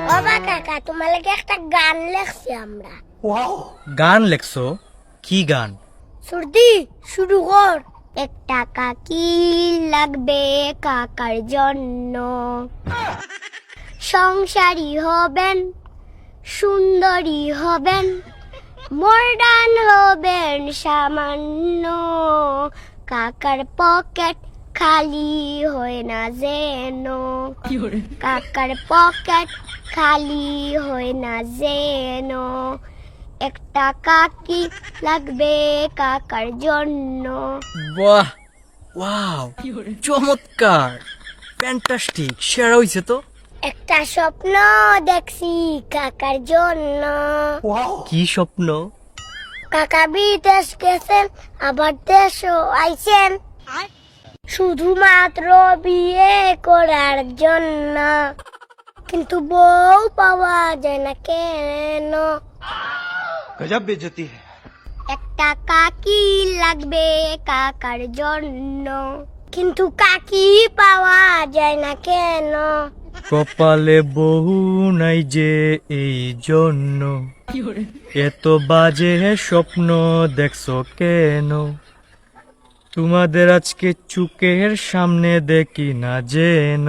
বাবা কাকা তোমার লাগে একটা গান লেখছি আমরা। গান লেখছো? কি গান? সুরদি শুরু কর। একটা কাকি লাগবে কাকার জন্য, সংসারী হবেন, সুন্দরী হবেন, মডার্ন হবেন সামান্য, কাকার পকেট খালি হয় না যেন, কাকার পকেট খালি হয় না যেন, একটা কাকি লাগবে কাকার জন্য। বাহ, ওয়াও, চমৎকার, ফ্যান্টাস্টিক, সেরা হইছে তো। একটা স্বপ্ন দেখছি কাকার জন্য। কি স্বপ্ন? কাকা বিদেশ গেছেন আবার দেশও আইছেন, শুধুমাত্র বিয়ে করার জন্য, কিন্তু বউ পাওয়া যায় না কেন? गजब बेइज्जती है। একটা কাকি লাগবে কাকার জন্য, কিন্তু কাকি পাওয়া যায় না কেন? কপালে বহু নাই যে এই জন্য, এত বাজে স্বপ্ন দেখছো কেন? তোমাদের আজকে চোখের সামনে দেখি না যেন।